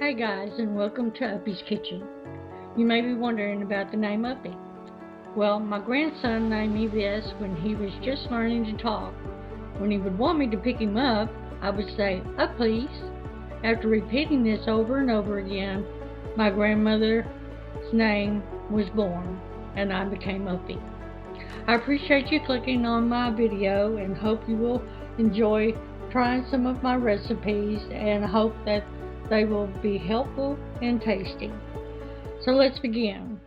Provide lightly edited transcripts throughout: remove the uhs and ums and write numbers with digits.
Hey guys, and welcome to Uppie's Kitchen. You may be wondering about the name Uppie. Well, my grandson named me this when he was just learning to talk. When he would want me to pick him up, I would say, "Up please." After repeating this over and over again, my grandmother's name was born, and I became Uppie. I appreciate you clicking on my video and hope you will enjoy trying some of my recipes and hope that they will be helpful and tasty. So let's begin.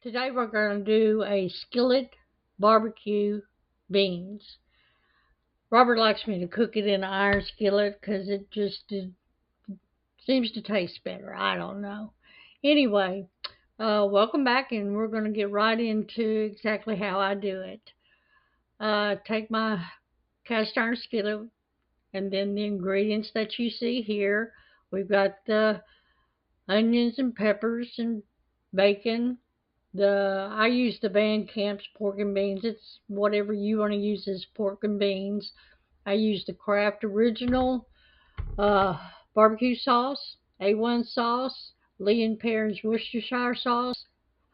Today we're going to do a skillet barbecue beans. Robert likes me to cook it in an iron skillet because it just seems to taste better. I don't know. Anyway, welcome back, and we're going to get right into exactly how I do it. Take my cast iron skillet and then the ingredients that you see here. We've got the onions and peppers and bacon. I use the Van Camp's pork and beans. It's whatever you want to use as pork and beans. I use the Kraft Original barbecue sauce, A1 sauce, Lee and Perrins Worcestershire sauce,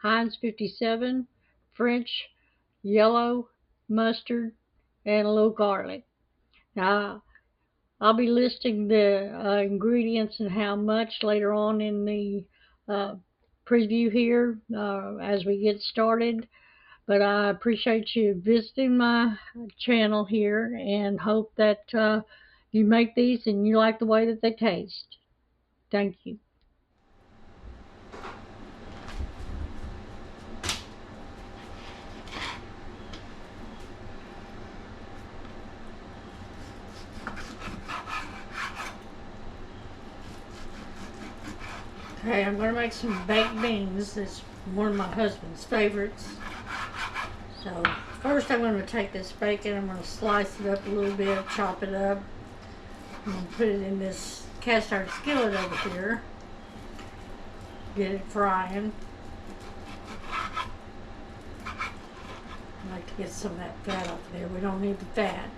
Heinz 57, French yellow mustard, and a little garlic. Now, I'll be listing the ingredients and how much later on in the preview here as we get started. But I appreciate you visiting my channel here and hope that you make these and you like the way that they taste. Thank you. Okay, I'm going to make some baked beans. It's one of my husband's favorites. So first I'm going to take this bacon, I'm going to slice it up a little bit, chop it up. I'm going to put it in this cast iron skillet over here. Get it frying. I like to get some of that fat off there. We don't need the fat.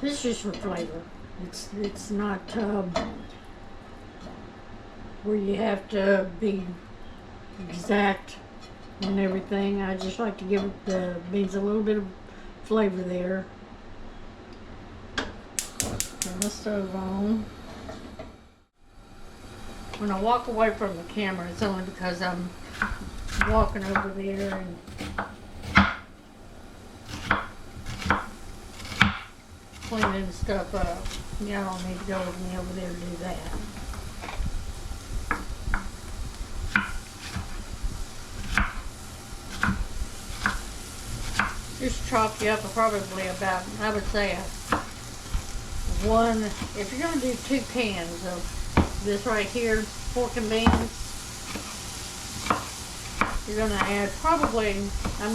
This is just for flavor. It's not where you have to be exact and everything. I just like to give the beans a little bit of flavor there. Turn the stove on. When I walk away from the camera, it's only because I'm walking over there and cleaning stuff up. Y'all don't need to go with me over there to do that. Just chop you up probably about, I would say, if you're going to do 2 cans of this right here, pork and beans, you're going to add I'm going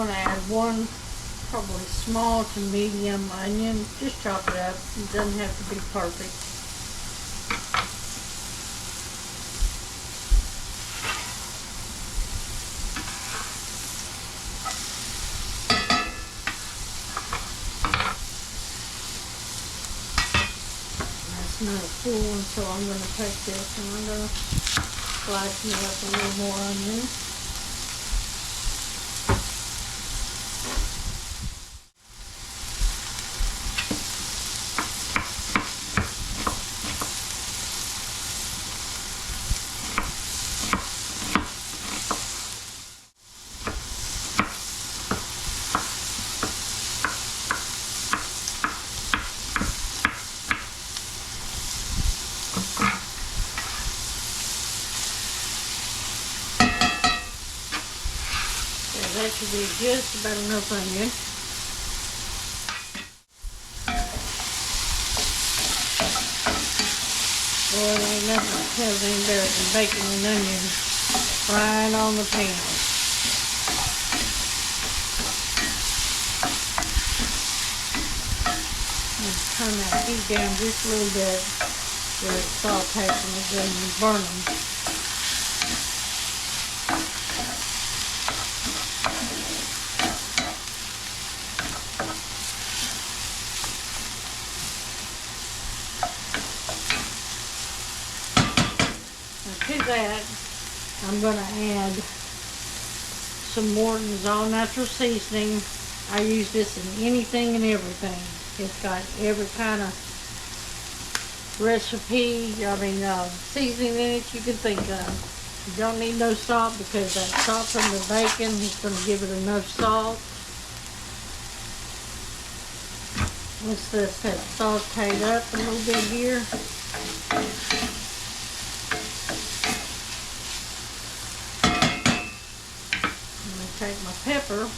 to add 1 probably small to medium onion. Just chop it up. It doesn't have to be perfect. That's not a full one, so I'm going to take this and I'm going to slice it up a little more onion. That should be just about enough onion. Boy, there ain't nothing that tells any better than bacon and onion frying on the pan. turn that heat down just a little bit where it's sauteing and then you burn them. To that, I'm going to add some Morton's all natural seasoning. I use this in anything and everything. It's got every kind of recipe, seasoning in it you can think of. You don't need no salt because that salt from the bacon is going to give it enough salt. Once this has sauteed up a little bit here, take my pepper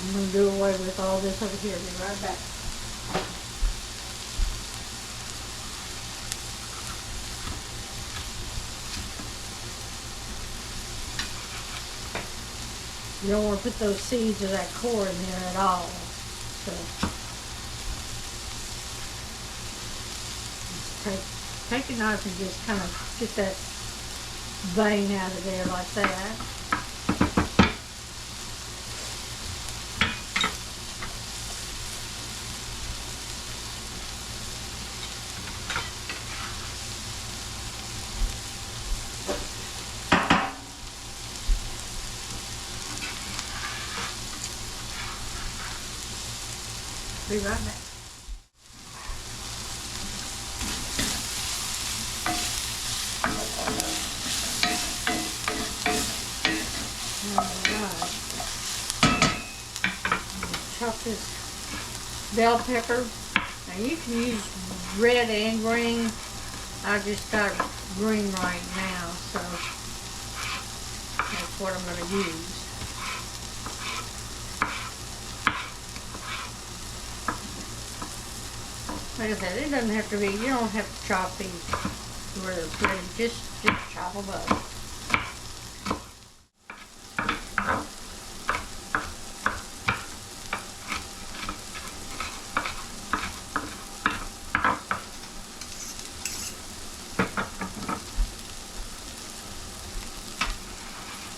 I'm going to do away with all this over here. Be right back. You don't want to put those seeds of that core in there at all. So take a knife and just kind of get that vein out of there like that. Be right back. Chop this bell pepper. Now you can use red and green. I just got green right now, so that's what I'm going to use. Like I said, it doesn't have to be, you don't have to chop these where they're pretty, just chop them up.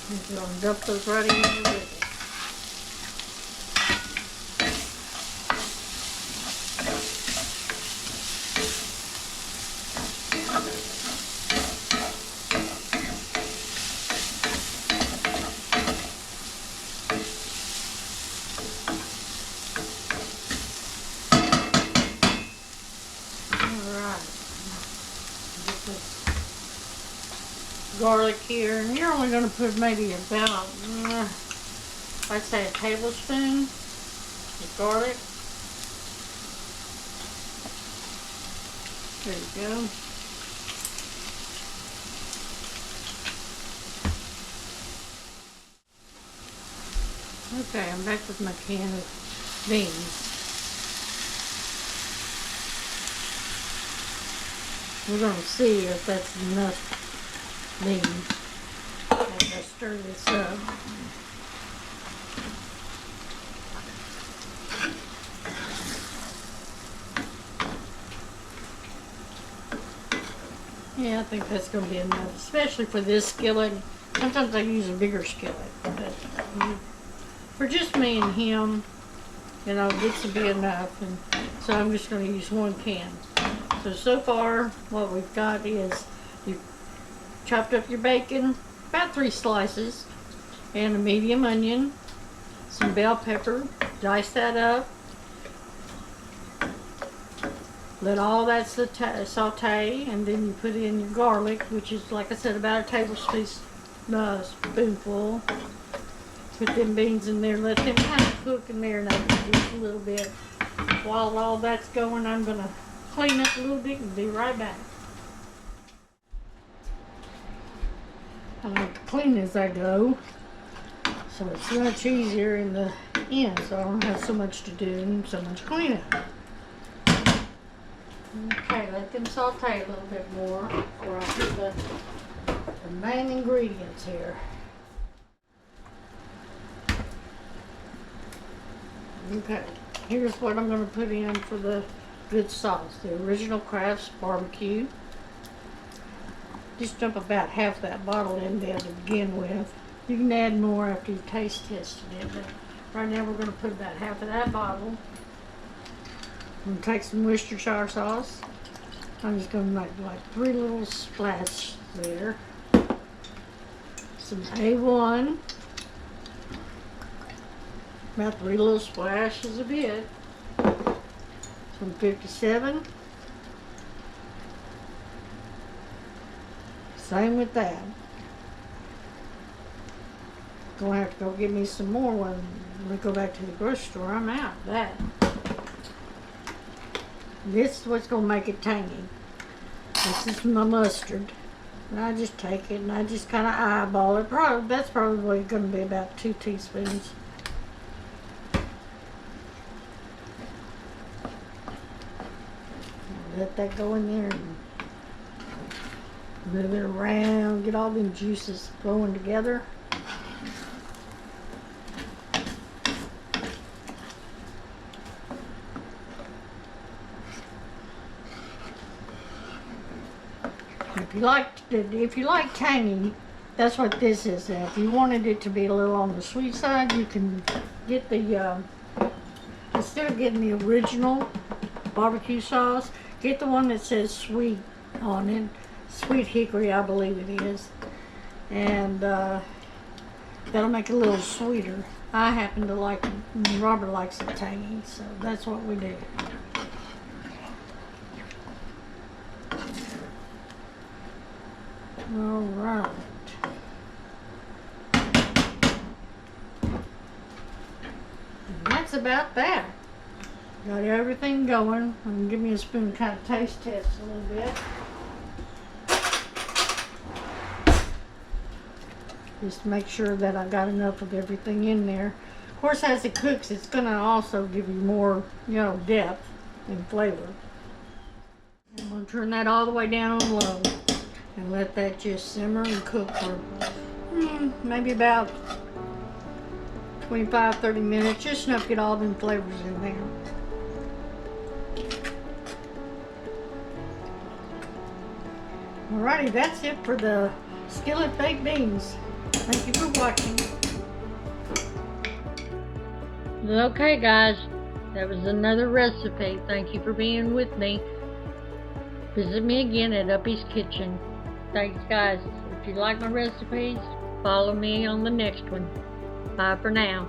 You're going to dump those right in there with it. Garlic here, and you're only going to put maybe about, I'd say a tablespoon of garlic. There you go. Okay, I'm back with my can of beans. We're going to see if that's enough beans. I'm going to stir this up. Yeah, I think that's going to be enough, especially for this skillet. Sometimes I use a bigger skillet, but for just me and him, this will be enough. And so I'm just going to use one can. So far, what we've got is you chopped up your bacon, about 3 slices, and a medium onion, some bell pepper, dice that up, let all that saute, and then you put in your garlic, which is, like I said, about a tablespoon, spoonful. Put them beans in there, let them kind of cook and marinate just a little bit. While all that's going, I'm going to clean up a little bit and be right back. I like to clean as I go, so it's much easier in the end, so I don't have so much to do and so much cleanup. Okay, let them saute a little bit more before I put the main ingredients here. Okay, here's what I'm going to put in for the good sauce. The original Kraft's barbecue. Just dump about half that bottle in there to begin with. You can add more after you've taste tested it, but right now we're going to put about half of that bottle. I'm going to take some Worcestershire sauce. I'm just going to make like 3 little splashes there. Some A1. About 3 little splashes of it. Some 57. Same with that. Gonna have to go get me some more when we go back to the grocery store. I'm out of that. This is what's gonna make it tangy. This is my mustard. And I just take it and I just kind of eyeball it. That's probably gonna be about 2 teaspoons. Let that go in there and move it around, get all them juices flowing together. If you like tangy, that's what this is. If you wanted it to be a little on the sweet side, you can get the instead of getting the original barbecue sauce, get the one that says sweet on it. Sweet hickory, I believe it is, and that'll make it a little sweeter. I happen to like it. Robert likes it tangy, so that's what we do. All right. And that's about that. Got everything going. Give me a spoon to kind of taste test a little bit. Just to make sure that I got enough of everything in there. Of course, as it cooks, it's going to also give you more, depth and flavor. I'm going to turn that all the way down on low and let that just simmer and cook for maybe about 25-30 minutes, just enough to get all them flavors in there. Alrighty, that's it for the skillet baked beans. Thank you for watching. Okay guys, that was another recipe. Thank you for being with me. Visit me again at Uppie's Kitchen. Thanks guys. If you like my recipes, follow me on the next one. Bye for now.